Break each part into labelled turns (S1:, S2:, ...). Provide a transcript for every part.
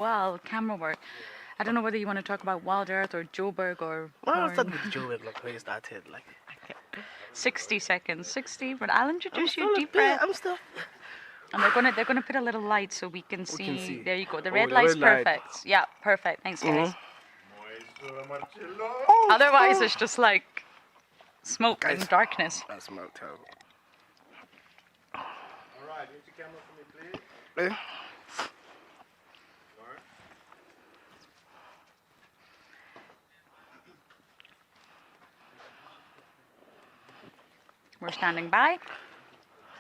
S1: well, camera work. I don't know whether you want to talk about Wild Earth or Joburg or
S2: Well, start
S1: porn.
S2: with Joe, like where you started, like.
S1: 60 seconds, 60, but I'll
S2: I'm
S1: introduce
S2: still
S1: you
S2: a
S1: deep
S2: bit.
S1: breath.
S2: I'm still.
S1: And they're gonna put a little light so we can see.
S2: We can see.
S1: There you go. The
S2: Oh,
S1: red
S2: the
S1: light's
S2: red light.
S1: perfect. Yeah, perfect. Thanks, guys.
S2: Oh,
S1: Otherwise, it's just like smoke
S2: Guys.
S1: and darkness.
S2: that smelled terrible.
S3: Alright, use the camera for me, please.
S2: Eh?
S3: Lauren.
S1: We're standing by.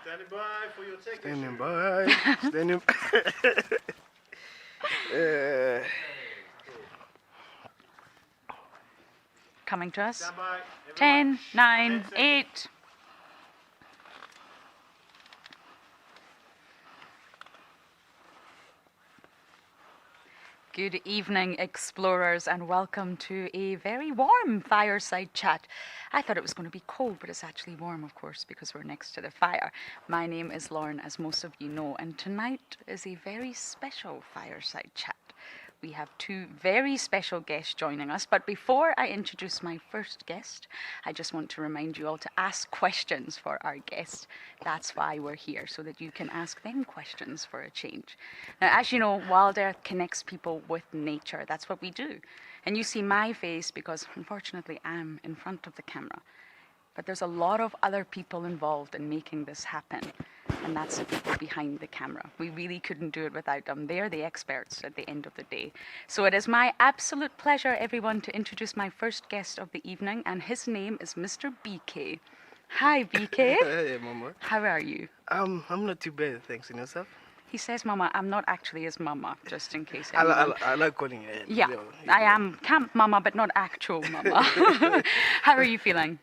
S3: Standing by for your take.
S2: Standing by. Standing. uh,
S1: Coming to us.
S3: Stand by.
S1: 10, 9,
S3: 10 seconds.
S1: 8. Good evening, explorers, and welcome to a very warm fireside chat. I thought it was going to be cold, but it's actually warm, of course, because we're next to the fire. My name is Lauren, as most of you know, and tonight is a very special fireside chat. We have two very special guests joining us, but before I introduce my first guest, I just want to remind you all to ask questions for our guest. That's why we're here, so that you can ask them questions for a change. Now, as you know, Wild Earth connects people with nature. That's what we do. And you see my face because, unfortunately, I'm in front of the camera. But there's a lot of other people involved in making this happen, and that's the people behind the camera. We really couldn't do it without them. They're the experts at the end of the day. So it is my absolute pleasure, everyone, to introduce my first guest of the evening, and his name is Mr. BK. Hi, BK.
S2: hey, Mama.
S1: How are you?
S2: I'm not too bad, thanks. And yourself?
S1: He says, Mama. I'm not actually his mama, just in case
S2: I
S1: anyone...
S2: like calling it.
S1: Yeah, I am camp mama, but not actual mama. How are you feeling?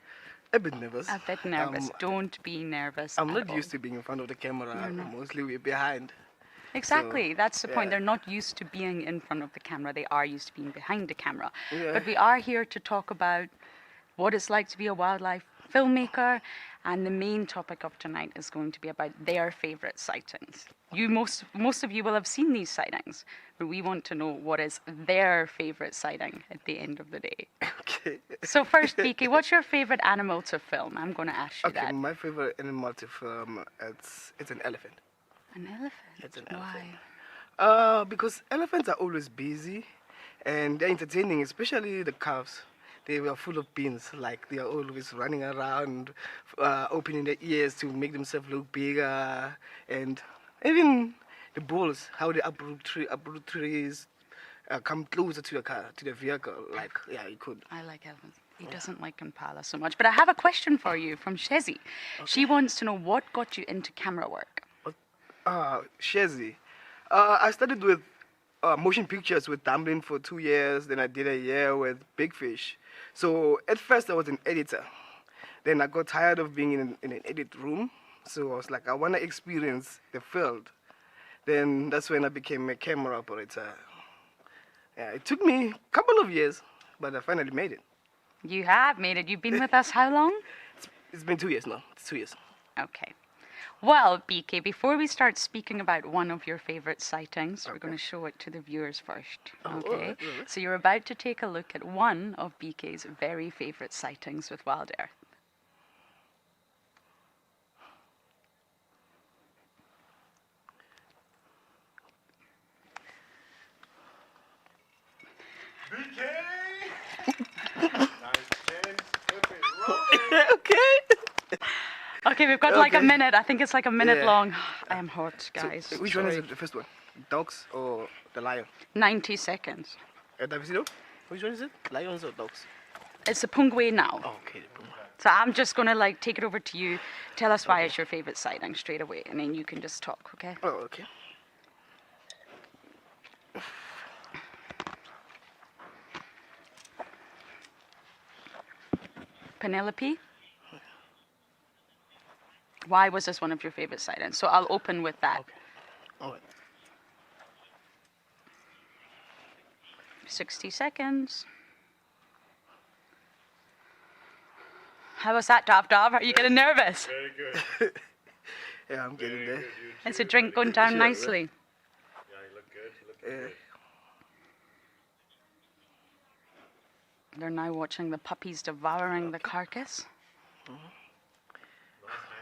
S2: A bit nervous.
S1: A bit nervous. Don't be nervous.
S2: I'm
S1: at
S2: not
S1: all.
S2: used to being in front of the camera.
S1: You're not.
S2: Mostly we're behind.
S1: Exactly, that's the point.
S2: yeah.
S1: They're not used to being in front of the camera. They are used to being behind the camera.
S2: Yeah.
S1: But we are here to talk about what it's like to be a wildlife filmmaker, and the main topic of tonight is going to be about their favorite sightings. Most of you will have seen these sightings, but we want to know what is their favorite sighting at the end of the day.
S2: Okay.
S1: So first, BK, what's your favorite animal to film? I'm going to ask you
S2: Okay,
S1: that.
S2: my favorite animal to film, it's an elephant.
S1: An elephant?
S2: It's an
S1: Why?
S2: elephant. Because elephants are always busy and they're entertaining, especially the calves. They were full of beans, like they are always running around, opening their ears to make themselves look bigger, and even the bulls, how they uproot trees, come closer to the car, to the vehicle. Like, yeah, you could.
S1: I like elephants. He doesn't like impala so much. But I have a question for you from Shezi. She wants to know what got you into camera work.
S2: Shezi. I started with motion pictures with Dumpling for 2 years. Then I did a year with Big Fish. So at first I was an editor. Then I got tired of being in an edit room. So I was like, I want to experience the field. Then that's when I became a camera operator. Yeah, it took me a couple of years, but I finally made it.
S1: You have made it. You've been with us how long?
S2: It's been 2 years now. It's 2 years.
S1: Okay. Well, BK, before we start speaking about one of your favorite sightings, we're going to show it to the viewers first.
S2: Oh,
S1: Okay?
S2: alright.
S1: So you're about to take a look at one of BK's very favorite sightings with Wild Earth.
S3: BK! Nice 10. Okay, rolling.
S2: Okay.
S1: Okay, we've got like a
S2: Okay.
S1: minute. I think it's like a minute
S2: Yeah.
S1: long. I am hot, guys.
S2: So, which one is
S1: Sorry.
S2: the first one? Dogs or the lion?
S1: 90 seconds.
S2: Davisino? Which one is it? Lions or dogs?
S1: It's a Pungwe now.
S2: Oh, okay.
S1: So I'm just going to like take it over to you. Tell us why it's your favorite sighting straight away, and then you can just talk, okay?
S2: Oh, okay.
S1: Penelope? Why was this one of your favorite sightings? So I'll open with that.
S2: Okay. All right.
S1: 60 seconds. How was that, Dov? Are you getting nervous?
S3: Very good.
S2: Yeah, I'm getting
S3: Very
S2: there.
S3: good. You
S1: It's a
S3: two.
S1: drink going down
S2: Sure,
S1: nicely.
S3: Yeah, you look good. You look good.
S1: They're now watching the puppies devouring the carcass.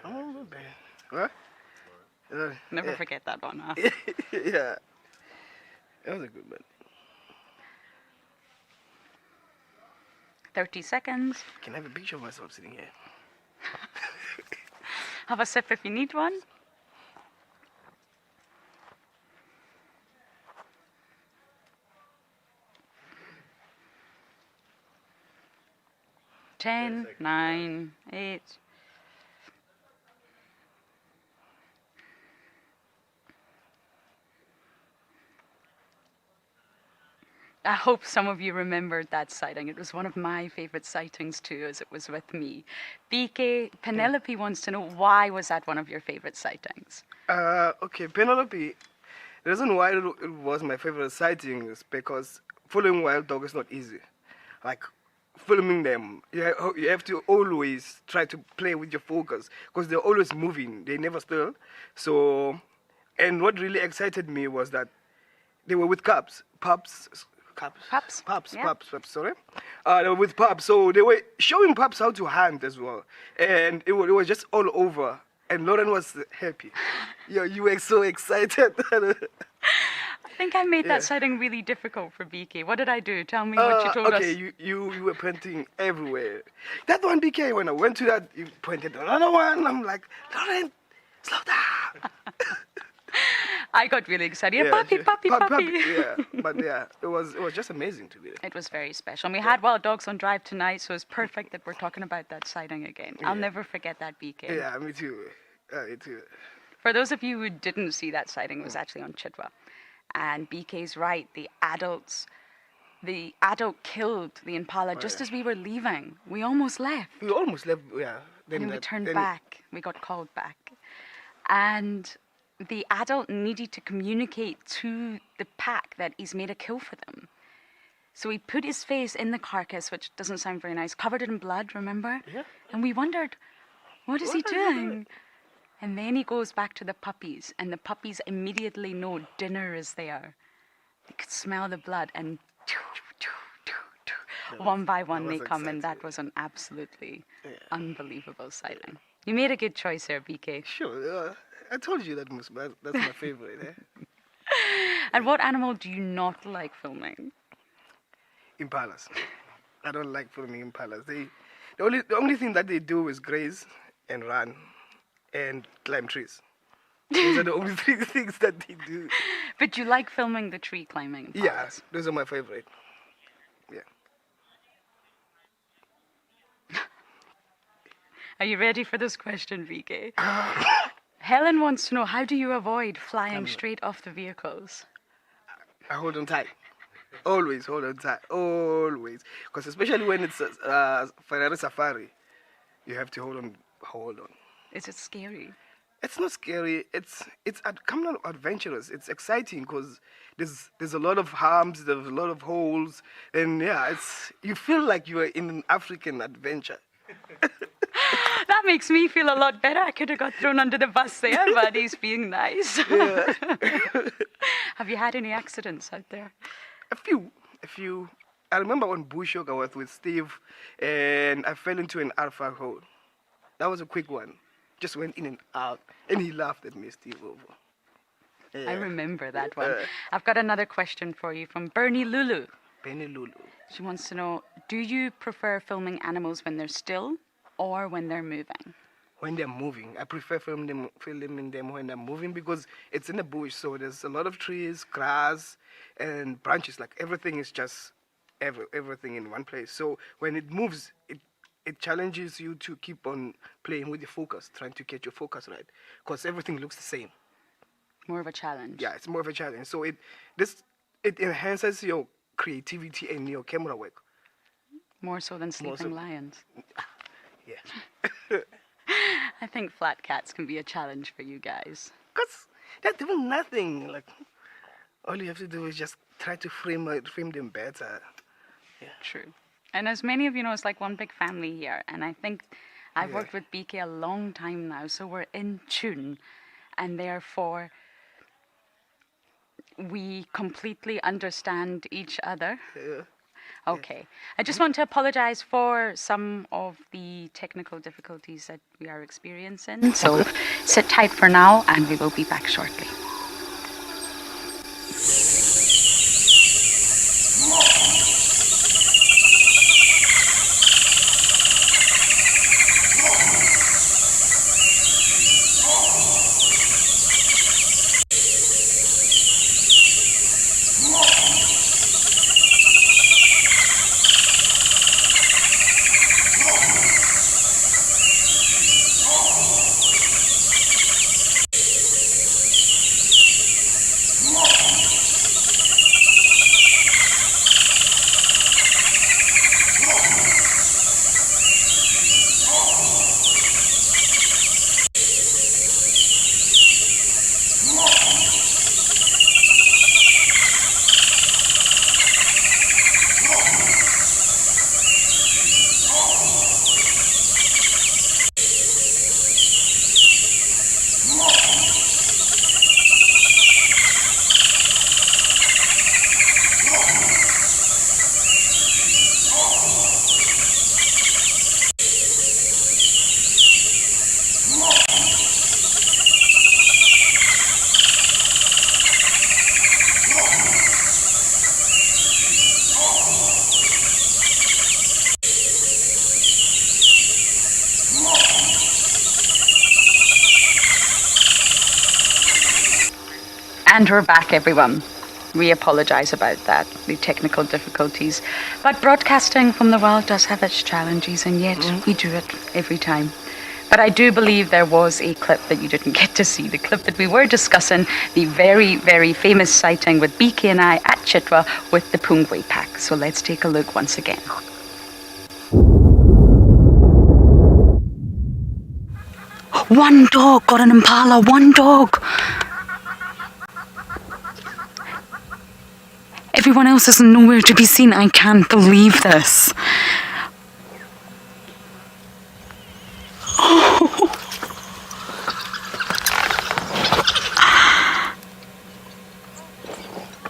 S2: Oh, not bad. What?
S1: Never
S2: Yeah.
S1: forget that one, huh?
S2: Yeah. That was a good one.
S1: 30 seconds.
S2: Can I have a picture of myself sitting here?
S1: Have a sip if you need one. Ten,
S3: seconds.
S1: 9, 8. I hope some of you remembered that sighting. It was one of my favorite sightings too, as it was with me. BK, Penelope wants to know, why was that one of your favorite sightings?
S2: Okay, Penelope. The reason why it was my favorite sighting is because following wild dog is not easy. Like filming them, you have to always try to play with your focus because they're always moving. They never still. So, and what really excited me was that they were with pups.
S1: Pups, yeah.
S2: Pups, sorry. They were with pups, so they were showing pups how to hunt as well. And it was just all over. And Lauren was happy. You were so excited.
S1: I think I made
S2: Yeah.
S1: that sighting really difficult for BK. What did I do? Tell me what you told
S2: okay,
S1: us.
S2: you were pointing everywhere. That one, BK, when I went to that, you pointed another one. I'm like, Lauren, slow down.
S1: I got really excited. Puppy, puppy, puppy.
S2: Yeah, but yeah, it was just amazing to be there.
S1: It was very special. And we had wild dogs on drive tonight, so it's perfect that we're talking about that sighting again. I'll
S2: Yeah.
S1: never forget that, BK.
S2: Yeah, me too. Me too.
S1: For those of you who didn't see that sighting, it was actually on Chitwa. And BK's right, the adult killed the impala just as we were leaving. We almost left.
S2: We almost left. Yeah.
S1: And we turned back. We got called back. And the adult needed to communicate to the pack that he's made a kill for them. So he put his face in the carcass, which doesn't sound very nice, covered it in blood, remember?
S2: Yeah.
S1: And we wondered, what is he doing? And then he goes back to the puppies, and the puppies immediately know dinner is there. They could smell the blood, and one by one they
S2: was
S1: come, and that
S2: exciting.
S1: was an absolutely unbelievable sighting. You made a good choice there, BK.
S2: Sure. I told you that's my favorite.
S1: And what animal do you not like filming?
S2: Impalas. I don't like filming impalas. The only thing that they do is graze and run and climb trees. Those are the only three things that they do.
S1: But you like filming the tree climbing impalas.
S2: Yeah, those are my favorite. Yeah.
S1: Are you ready for this question, VK? Helen wants to know, how do you avoid flying straight off the vehicles?
S2: I hold on tight. Always hold on tight. Always. Because especially when it's Ferrari Safari, you have to hold on.
S1: Is it scary?
S2: It's not scary. It's kind of adventurous. It's exciting because there's a lot of harms, there's a lot of holes, and yeah, you feel like you are in an African adventure.
S1: That makes me feel a lot better. I could have got thrown under the bus there, but he's being nice.
S2: Yeah.
S1: Have you had any accidents out there?
S2: A few. I remember on bush yoga I was with Steve, and I fell into an alpha hole. That was a quick one. Just went in and out, and he laughed at me, Steve, over.
S1: I
S2: Yeah.
S1: remember that one. I've got another question for you from Bernie Lulu.
S2: Penny Lulu.
S1: She wants to know, do you prefer filming animals when they're still or when they're moving?
S2: When they're moving, I prefer filming them when they're moving because it's in the bush, so there's a lot of trees, grass, and branches. Like everything is just everything in one place. So when it moves, it challenges you to keep on playing with your focus, trying to get your focus right, because everything looks the same.
S1: More of a challenge.
S2: Yeah, it's more of a challenge. So it enhances your creativity and your camera work.
S1: More so than sleeping
S2: so.
S1: lions.
S2: Yeah.
S1: I think flat cats can be a challenge for you guys.
S2: Because they're doing nothing. Like, all you have to do is just try to frame them better.
S1: True. And as many of you know, it's like one big family here. And I think I've worked with BK a long time now, so we're in tune. And therefore, we completely understand each other.
S2: Yeah.
S1: Okay. I just want to apologize for some of the technical difficulties that we are experiencing. So sit tight for now, and we will be back shortly. And we're back, everyone. We apologize about that, the technical difficulties. But broadcasting from the wild does have its challenges, and yet we do it every time. But I do believe there was a clip that you didn't get to see, the clip that we were discussing, the very, very famous sighting with BK and I at Chitwa with the Pungwe pack. So let's take a look once again. One dog got an impala, one dog. Everyone else is nowhere to be seen. I can't believe this. Oh.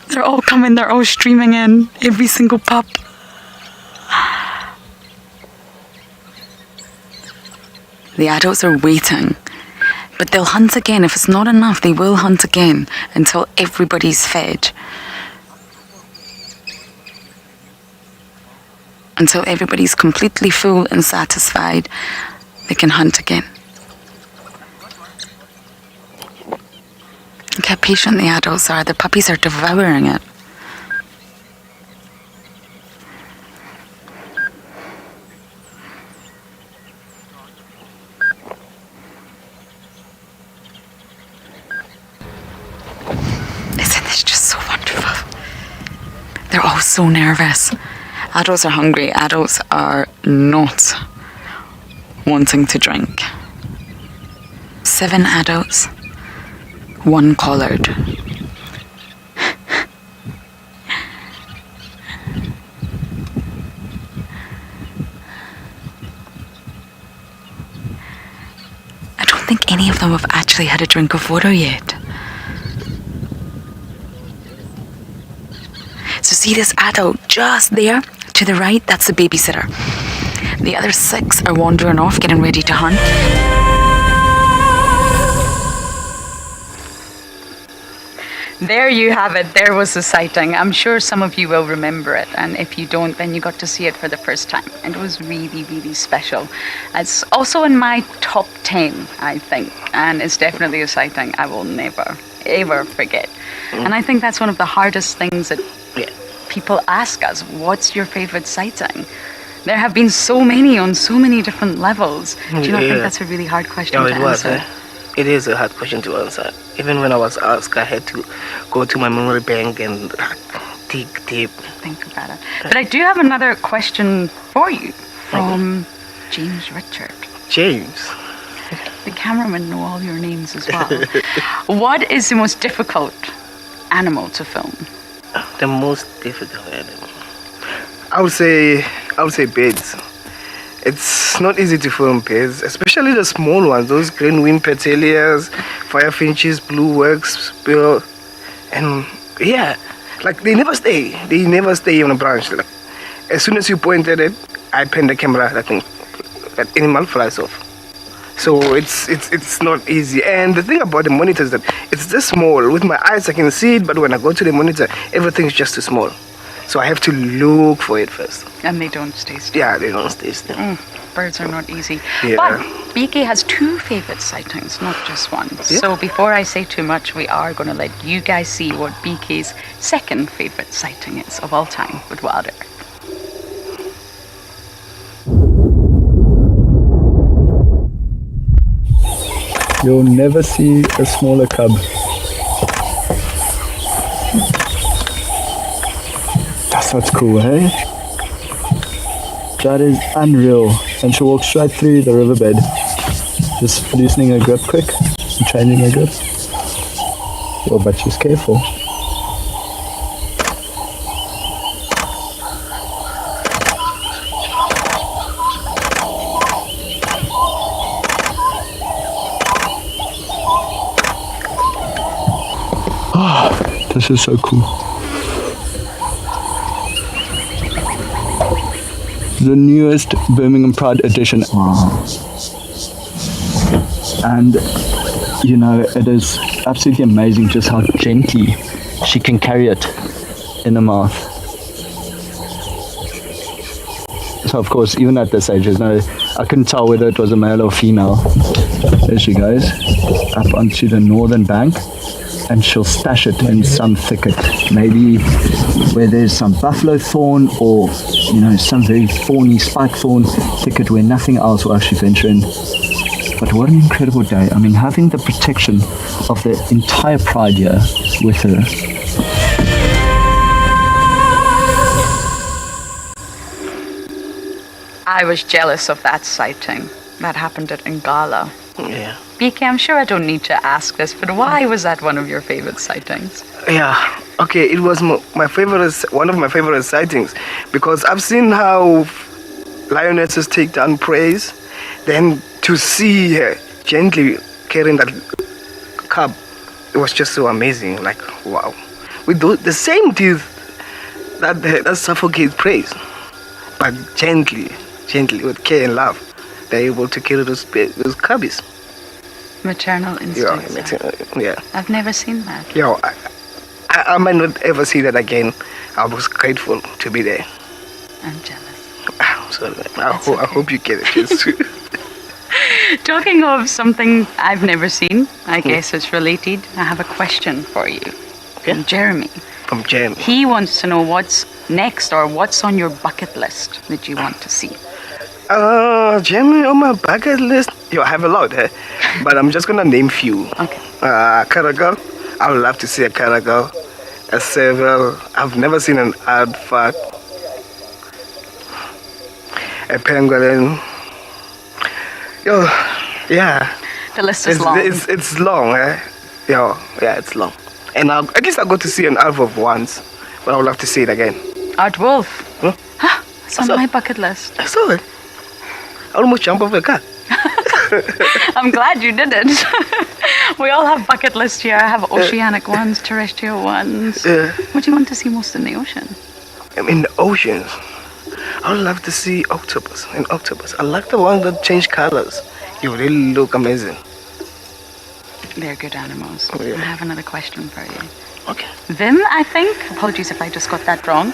S1: They're all coming, they're all streaming in. Every single pup. The adults are waiting. But they'll hunt again. If it's not enough, they will hunt again until everybody's fed. Until everybody's completely full and satisfied, they can hunt again. Look how patient the adults are. The puppies are devouring it. Isn't this just so wonderful? They're all so nervous. Adults are hungry. Adults are not wanting to drink. 7 adults, 1 collared. I don't think any of them have actually had a drink of water yet. So see this adult just there? To the right, that's the babysitter. The other 6 are wandering off, getting ready to hunt. There you have it. There was the sighting. I'm sure some of you will remember it. And if you don't, then you got to see it for the first time. And it was really, really special. It's also in my top 10, I think. And it's definitely a sighting I will never, ever forget. And I think that's one of the hardest things that people ask us, what's your favorite sighting? There have been so many on so many different levels. Do you not think that's a really hard question to answer?
S2: It is a hard question to answer. Even when I was asked, I had to go to my memory bank and dig deep.
S1: Think about it. But I do have another question for you from James Richard.
S2: James?
S1: The cameramen know all your names as well. What is the most difficult animal to film?
S2: The most difficult animal. I would say birds. It's not easy to film birds, especially the small ones, those green winged petalias, firefinches, blue works, sparrow, and yeah, like they never stay on a branch. Like, As soon as you pointed it, I pan the camera. That animal flies off. So it's not easy. And the thing about the monitor is that it's this small. With my eyes, I can see it, but when I go to the monitor, everything's just too small. So I have to look for it first.
S1: And they don't stay still.
S2: Yeah, they don't stay still.
S1: Birds are not easy.
S2: Yeah.
S1: But BK has 2 favorite sightings, not just one.
S2: Yeah.
S1: So before I say too much, we are going to let you guys see what BK's second favorite sighting is of all time with wild earth.
S4: You'll never see a smaller cub. That's what's cool, hey? That is unreal. And she walks straight through the riverbed. Just loosening her grip quick and changing her grip. Well, but she's careful. This is so cool. The newest Birmingham Pride edition. Wow. And, you know, it is absolutely amazing just how gently she can carry it in her mouth. So, of course, even at this age, I couldn't tell whether it was a male or female. There she goes, up onto the northern bank. And she'll stash it in some thicket, maybe where there's some buffalo thorn or, you know, some very thorny spike thorn thicket where nothing else will actually venture in. But what an incredible day. I mean, having the protection of the entire pride here with her.
S1: I was jealous of that sighting. That happened at Ngala.
S2: Yeah.
S1: BK, I'm sure I don't need to ask this, but why was that one of your favorite sightings?
S2: Yeah. Okay, it was one of my favorite sightings because I've seen how lionesses take down prey. Then to see her gently carrying that cub, it was just so amazing. Like, wow. With the same teeth that suffocate prey, but gently, with care and love, they're able to carry those cubbies.
S1: Maternal instincts.
S2: Yeah.
S1: I've never seen that.
S2: Yeah, I might not ever see that again. I was grateful to be there.
S1: I'm jealous.
S2: So I hope you get a chance to.
S1: Talking of something I've never seen, I guess it's related. I have a question for you.
S2: Yeah.
S1: From Jeremy.
S2: From Jeremy.
S1: He wants to know what's next or what's on your bucket list that you want to see.
S2: Jeremy, on my bucket list, I have a lot, but I'm just gonna name few.
S1: Okay.
S2: Caracal, I would love to see a caracal. A serval, I've never seen an aardvark. A pangolin. Yeah.
S1: The list is long.
S2: It's long, Yeah, it's long. And at least I got to see an aardvark once, but I would love to see it again.
S1: Aardwolf.
S2: Huh?
S1: It's on my bucket list.
S2: I saw it. I almost jumped off the car.
S1: I'm glad you did it. We all have bucket lists here. I have oceanic ones, terrestrial ones. What do you want to see most in the ocean?
S2: In the oceans, I would love to see octopus. I like the ones that change colors. You really look amazing.
S1: They're good animals.
S2: Oh, yeah.
S1: I have another question for you.
S2: Okay.
S1: Vim, I think, apologies if I just got that wrong.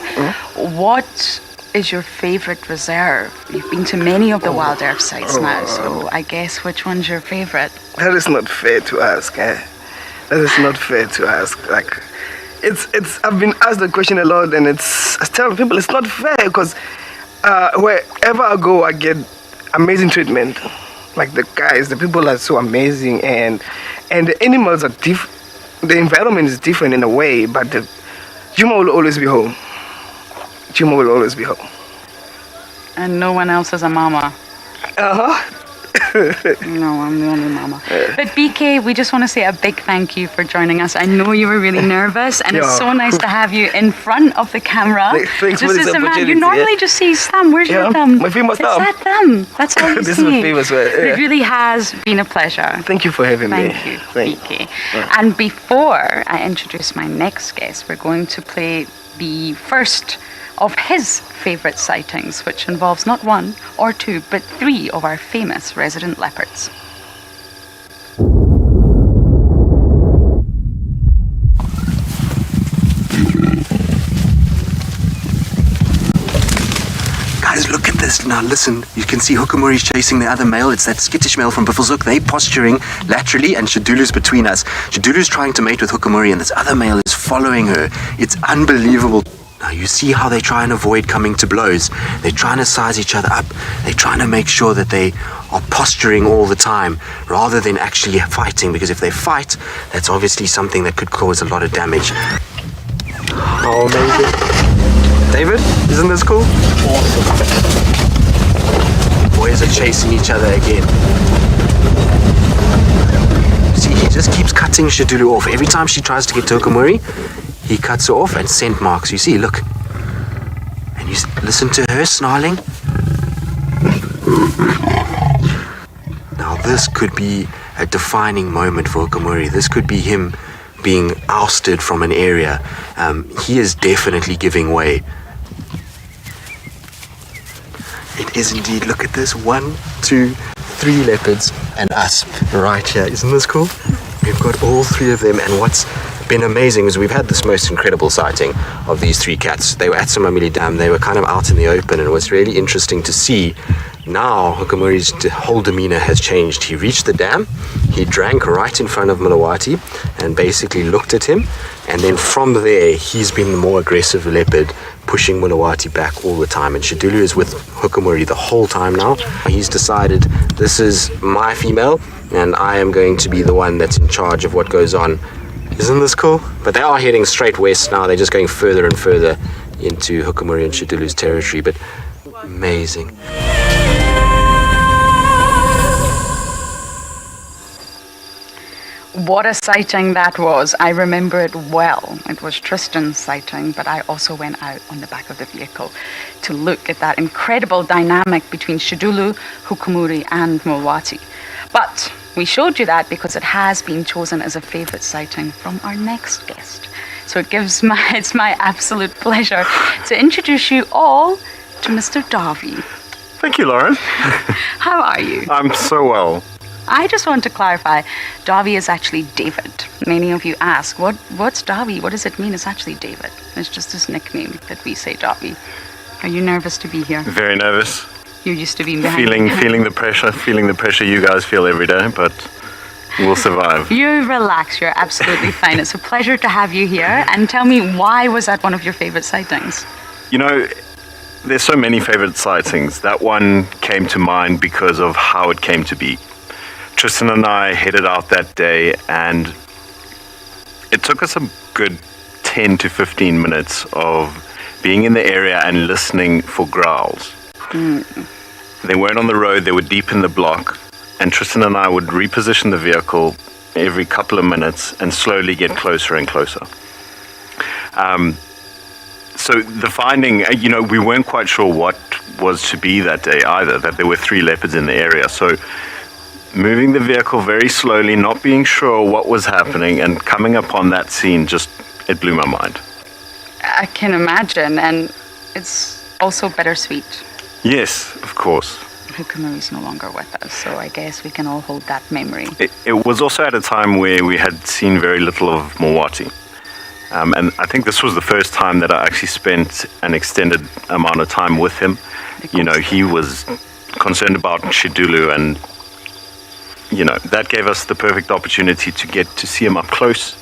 S1: What is your favorite reserve? You've been to many of the wild earth sites now, so I guess which one's your favorite?
S2: That is not fair to ask, That is not fair to ask. Like, I've been asked that question a lot, and I tell people it's not fair because wherever I go, I get amazing treatment. Like the people are so amazing, and the animals are different. The environment is different in a way, but the Juma will always be home. Juma will always be home.
S1: And no one else is a mama. No, I'm the only mama. But BK, we just want to say a big thank you for joining us. I know you were really nervous, and it's so nice to have you in front of the camera.
S2: Thanks for this opportunity.
S1: You normally just see his thumb. Where's your thumb?
S2: My famous thumb.
S1: It's that thumb. That's all you
S2: This
S1: see.
S2: is my famous one.
S1: It really has been a pleasure.
S2: Thank you for having me.
S1: Thank you, BK. And before I introduce my next guest, we're going to play the first of his favourite sightings, which involves not one or two, but three of our famous resident leopards.
S5: Guys, look at this. Now listen, you can see Hukumuri's chasing the other male. It's that skittish male from Buffelshoek. They're posturing laterally and Shadulu's between us. Shadulu's trying to mate with Hukumuri and this other male is following her. It's unbelievable. Now you see how they try and avoid coming to blows. They're trying to size each other up. They're trying to make sure that they are posturing all the time rather than actually fighting, because if they fight, that's obviously something that could cause a lot of damage. Oh, amazing. David, isn't this cool? Awesome. Boys are chasing each other again. See, he just keeps cutting Shadulu off. Every time she tries to get to Hukumuri, he cuts her off and scent marks. You see, look. And you listen to her snarling. Now this could be a defining moment for Hukumuri. This could be him being ousted from an area. He is definitely giving way. It is indeed. Look at this. 1, 2, 3 leopards and us right here. Isn't this cool? We've got all 3 of them, and what's been amazing is we've had this most incredible sighting of these 3 cats. They were at Somamili Dam. They were kind of out in the open, and it was really interesting to see. Now Hukumuri's whole demeanor has changed. He reached the dam, he drank right in front of Mulawati and basically looked at him, and then from there he's been the more aggressive leopard, pushing Mulawati back all the time, and Shadulu is with Hukumuri the whole time now. He's decided, this is my female and I am going to be the one that's in charge of what goes on. Isn't this cool? But they are heading straight west now. They're just going further and further into Hukumuri and Shadulu's territory, but amazing.
S1: What a sighting that was. I remember it well. It was Tristan's sighting, but I also went out on the back of the vehicle to look at that incredible dynamic between Shadulu, Hukumuri and Mulawati. But we showed you that because it has been chosen as a favourite sighting from our next guest. So it's my absolute pleasure to introduce you all to Mr. Davi.
S3: Thank you, Lauren.
S1: How are you?
S3: I'm so well.
S1: I just want to clarify, Davi is actually David. Many of you ask, what's Davi? What does it mean? It's actually David. It's just his nickname that we say Davi. Are you nervous to be here?
S3: Very nervous.
S1: You're used to being behind.
S3: Feeling the pressure you guys feel every day, but we'll survive.
S1: You relax. You're absolutely fine. It's a pleasure to have you here. And tell me, why was that one of your favorite sightings?
S3: You know, there's so many favorite sightings. That one came to mind because of how it came to be. Tristan and I headed out that day, and it took us a good 10 to 15 minutes of being in the area and listening for growls. They weren't on the road, they were deep in the block, and Tristan and I would reposition the vehicle every couple of minutes and slowly get closer and closer. So the finding, we weren't quite sure what was to be that day either, that there were 3 leopards in the area. So moving the vehicle very slowly, not being sure what was happening, and coming upon that scene, it blew my mind.
S1: I can imagine, and it's also bittersweet.
S3: Yes, of course.
S1: Hukumuri is no longer with us, so I guess we can all hold that memory.
S3: It was also at a time where we had seen very little of Mulawati. And I think this was the first time that I actually spent an extended amount of time with him. He was concerned about Shadulu, and that gave us the perfect opportunity to get to see him up close,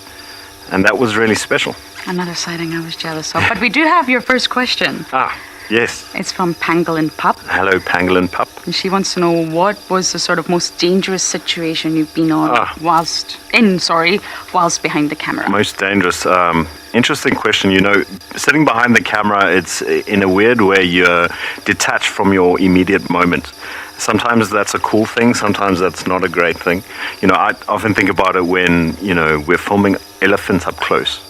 S3: and that was really special.
S1: Another sighting I was jealous of. But we do have your first question.
S3: Yes.
S1: It's from Pangolin Pup.
S3: Hello, Pangolin Pup.
S1: And she wants to know, what was the sort of most dangerous situation you've been on whilst behind the camera?
S3: Most dangerous. Interesting question. Sitting behind the camera, it's in a weird way you're detached from your immediate moment. Sometimes that's a cool thing, sometimes that's not a great thing. I often think about it when, we're filming elephants up close.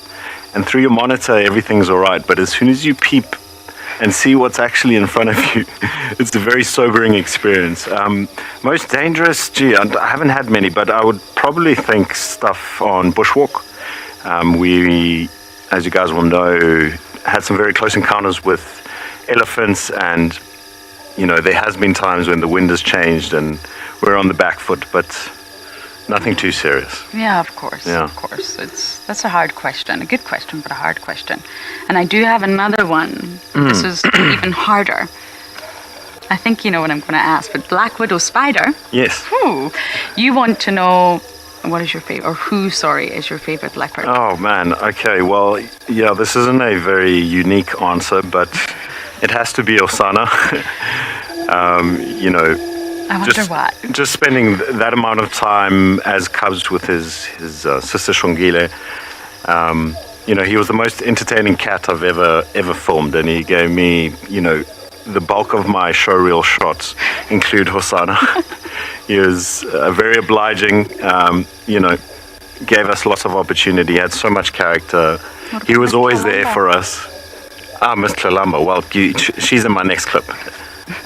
S3: And through your monitor, everything's all right. But as soon as you peep and see what's actually in front of you, it's a very sobering experience. Most dangerous, I haven't had many, but I would probably think stuff on bushwalk. We, as you guys will know, had some very close encounters with elephants, and there has been times when the wind has changed and we're on the back foot, but nothing too serious.
S1: Yeah, of course.
S3: Yeah.
S1: Of course. That's a hard question. A good question, but a hard question. And I do have another one. This is even harder. I think you know what I'm going to ask, but Black Widow Spider.
S3: Yes.
S1: You want to know what is your favorite, or who, is your favorite leopard?
S3: Oh man. Okay. Well, yeah. This isn't a very unique answer, but it has to be Osana.
S1: I wonder what.
S3: Just spending that amount of time as cubs with his sister Shongile. He was the most entertaining cat I've ever filmed, and he gave me, the bulk of my showreel shots include Hosanna. He was very obliging, gave us lots of opportunity, had so much character. He was always there for us. Miss Tlalamba, well, she's in my next clip,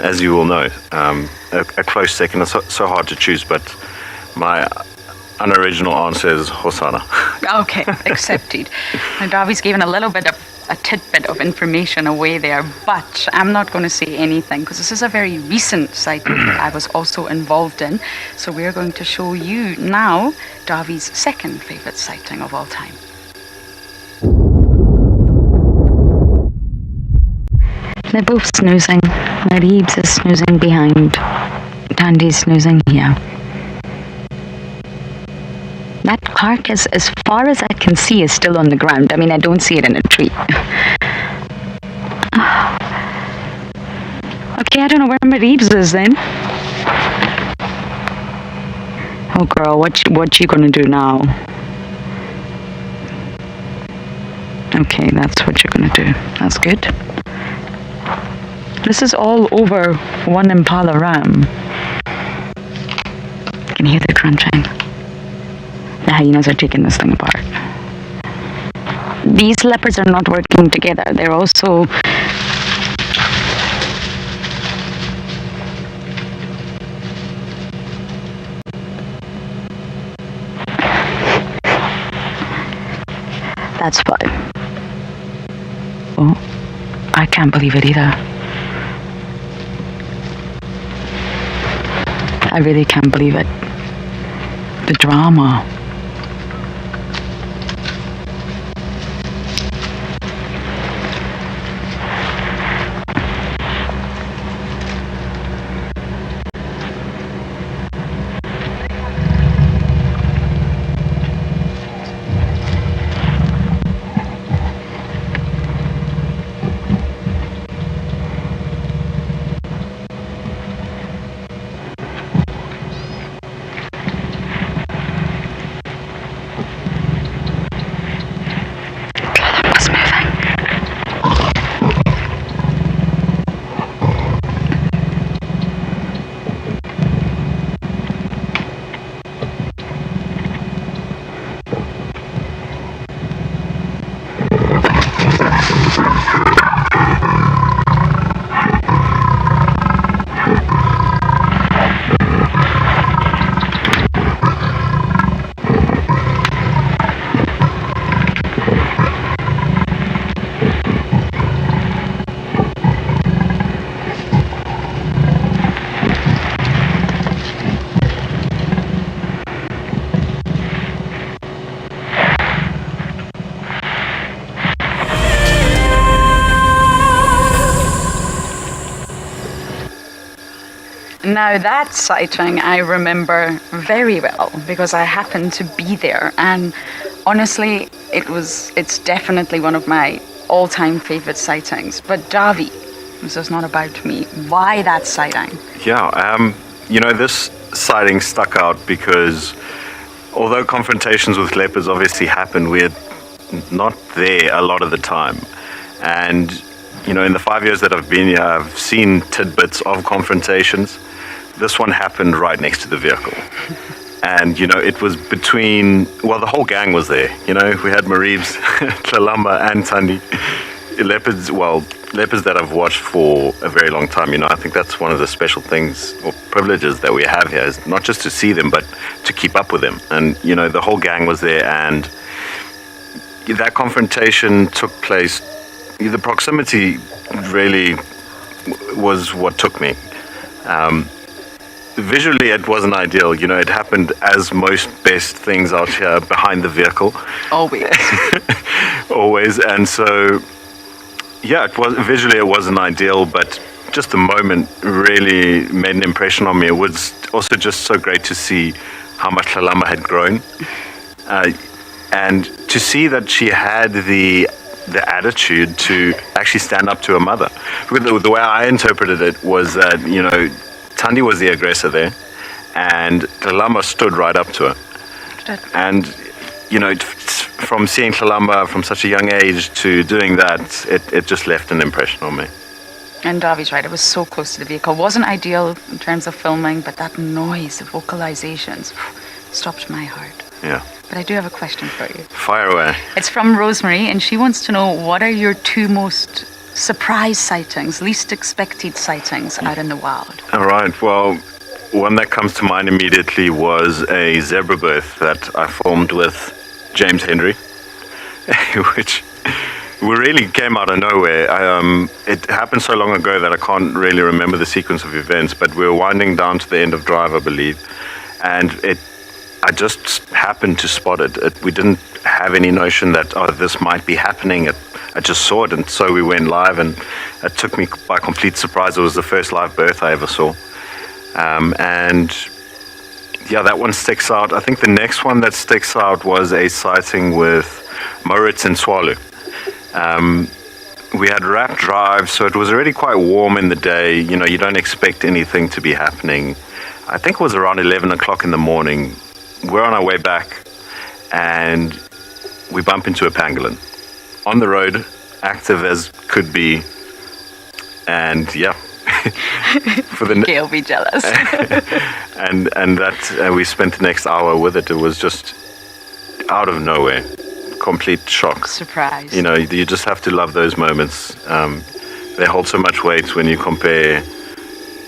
S3: as you all know. A close second, it's so hard to choose, but my unoriginal answer is Hosanna.
S1: Okay, accepted. Now, Darby's given a little bit of a tidbit of information away there, but I'm not going to say anything because this is a very recent sighting that I was also involved in. So we're going to show you now Darby's second favorite sighting of all time. They're both snoozing. Reeves is snoozing behind. Tandy's snoozing here. That carcass, as far as I can see, is still on the ground. I mean, I don't see it in a tree. Okay, I don't know where Reeves is then. Oh, girl, what you gonna do now? Okay, that's what you're gonna do. That's good. This is all over one Impala ram. You can hear the crunching. The hyenas are taking this thing apart. These leopards are not working together. They're also... That's fine. Oh, I can't believe it either. I really can't believe it. The drama. Now that sighting I remember very well because I happened to be there, and honestly it's definitely one of my all-time favorite sightings. But Davi, this is not about me. Why that sighting?
S3: Yeah, this sighting stuck out because although confrontations with leopards obviously happen, we're not there a lot of the time. And in the 5 years that I've been here, I've seen tidbits of confrontations. This one happened right next to the vehicle. And, it was between, the whole gang was there. We had Mareebs, Tlalamba, and Tandi. Leopards that I've watched for a very long time. I think that's one of the special things or privileges that we have here, is not just to see them, but to keep up with them. And, the whole gang was there, and that confrontation took place the proximity really was what took me. Visually, it wasn't ideal. You know, it happened as most best things out here behind the vehicle.
S1: Always.
S3: Always. And so, yeah, it was visually it wasn't ideal, but just the moment really made an impression on me. It was also just so great to see how much Lalama had grown, and to see that she had the attitude to actually stand up to her mother. The way I interpreted it was that, you know, Thandi was the aggressor there, and Lalama stood right up to her. And, you know, from seeing Lalama from such a young age to doing that, it just left an impression on me.
S1: And Davi's right, it was so close to the vehicle. It wasn't ideal in terms of filming, but that noise, the vocalizations, stopped my heart.
S3: Yeah.
S1: But I do have a question for you.
S3: Fire away.
S1: It's from Rosemary, and she wants to know, what are your two most surprise sightings, least expected sightings out in the wild?
S3: All right. Well, one that comes to mind immediately was a zebra birth that I filmed with James Henry, which really came out of nowhere. It happened so long ago that I can't really remember the sequence of events, but we were winding down to the end of drive, I believe, and I just happened to spot it. We didn't have any notion that, oh, this might be happening. I just saw it, and so we went live, and it took me by complete surprise. It was the first live birth I ever saw. And yeah, that one sticks out. I think the next one that sticks out was a sighting with Moritz in Tswalu. We had wrap drive, so it was already quite warm in the day. You know, you don't expect anything to be happening. I think it was around 11 o'clock in the morning. We're on our way back, and we bump into a pangolin on the road, active as could be, and yeah.
S1: Gail be jealous.
S3: and that we spent the next hour with it. It was just out of nowhere, complete shock.
S1: Surprise.
S3: You know, you just have to love those moments. They hold so much weight when you compare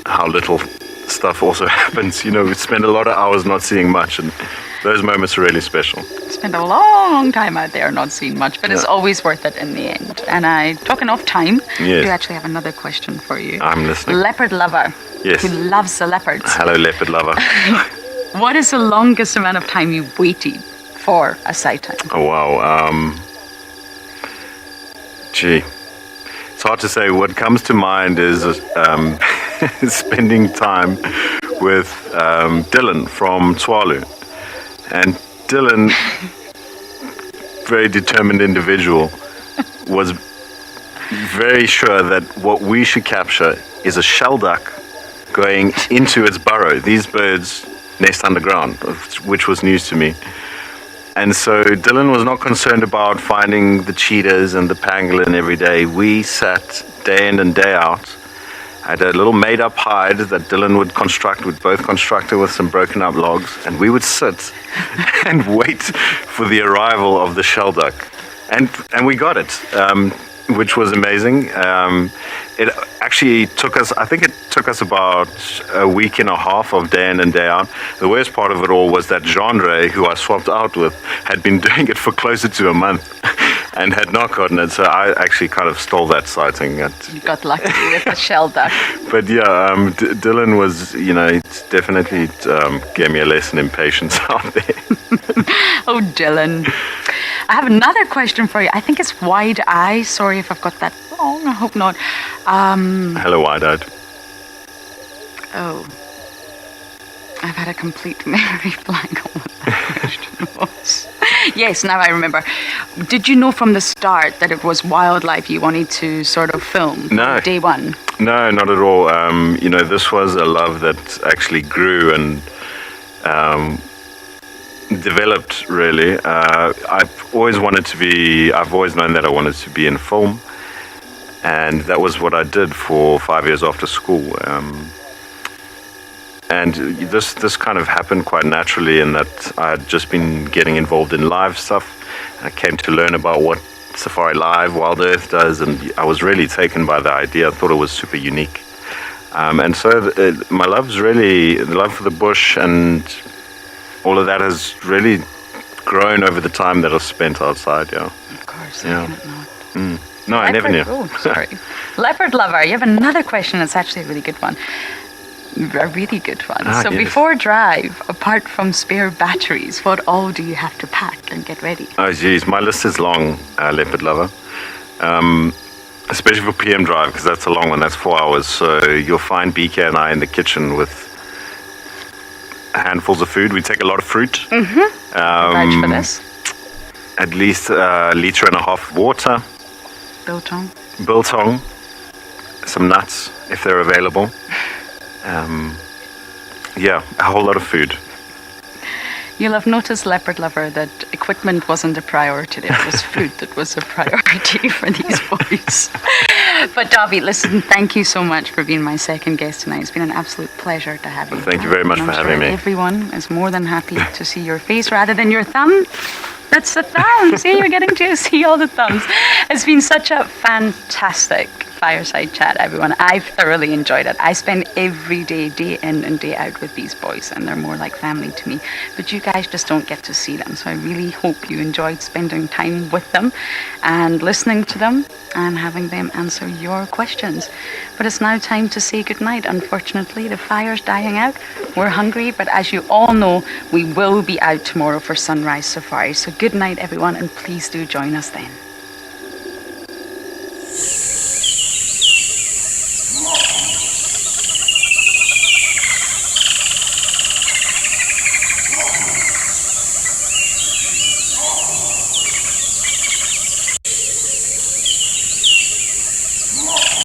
S3: how little stuff also happens. You know, we spend a lot of hours not seeing much, and those moments are really special.
S1: Spend a long time out there not seeing much, but it's always worth it in the end. And talking of time,
S3: Yes.
S1: I do actually have another question for you.
S3: I'm listening.
S1: Leopard lover,
S3: Yes.
S1: who loves the leopards.
S3: Hello, leopard lover.
S1: What is the longest amount of time you waited for a sighting?
S3: Oh, wow. Gee. It's hard to say. What comes to mind is spending time with Dylan from Tswalu. And Dylan, very determined individual, was very sure that what we should capture is a shell duck going into its burrow. These birds nest underground, which was news to me. And so Dylan was not concerned about finding the cheetahs and the pangolin every day. We sat day in and day out. I had a little made-up hide that Dylan would construct. We'd both construct it with some broken-up logs, and we would sit and wait for the arrival of the shell duck. And we got it, which was amazing. It actually took us, I think it took us about a week and a half of day in and day out. The worst part of it all was that Jean-Ray, who I swapped out with, had been doing it for closer to a month and had not gotten it. So I actually kind of stole that sighting.
S1: You got lucky with the shell duck.
S3: But yeah, Dylan was, you know, it definitely gave me a lesson in patience out there.
S1: Oh, Dylan. I have another question for you. I think it's wide eye. Sorry if I've got that wrong. I hope not.
S3: Hello, wide-eyed.
S1: Oh. I've had a complete memory blank on what that question was. Yes, now I remember. Did you know from the start that it was wildlife you wanted to sort of film?
S3: No.
S1: Day one?
S3: No, not at all. You know, this was a love that actually grew and developed, really. I've always known that I wanted to be in film, and that was what I did for 5 years after school. And this kind of happened quite naturally in that I had just been getting involved in live stuff. I came to learn about what Safari Live, Wild Earth does, and I was really taken by the idea. I thought it was super unique. And so my love's really, the love for the bush and all of that has really grown over the time that I've spent outside, yeah.
S1: Of course,
S3: Yeah.
S1: I cannot not.
S3: No, I never knew.
S1: Oh, sorry. Leopard lover, you have another question. It's actually a really good one. A really good one. So
S3: yes.
S1: before drive, apart from spare batteries, what all do you have to pack and get ready?
S3: Oh, geez, my list is long, leopard lover. Especially for PM drive, because that's a long one. That's 4 hours. So you'll find BK and I in the kitchen with handfuls of food. We take a lot of fruit.
S1: Veg for this.
S3: At least a litre and a half water.
S1: Biltong.
S3: Biltong. Some nuts, if they're available. Yeah, a whole lot of food.
S1: You'll have noticed, leopard lover, that equipment wasn't a priority. It was food that was a priority for these boys. But Davi, listen, thank you so much for being my second guest tonight. It's been an absolute pleasure to have you.
S3: Thank you very much
S1: And
S3: for
S1: I'm
S3: having
S1: sure
S3: me.
S1: Everyone is more than happy to see your face rather than your thumb. That's the thumb. See, you're getting to see all the thumbs. It's been such a fantastic fireside chat, everyone. I've thoroughly enjoyed it. I spend every day in and day out with these boys, and they're more like family to me. But you guys just don't get to see them. So I really hope you enjoyed spending time with them and listening to them and having them answer your questions. But it's now time to say goodnight. Unfortunately, the fire's dying out. We're hungry, but as you all know, we will be out tomorrow for sunrise safari. So good night, everyone, and please do join us then.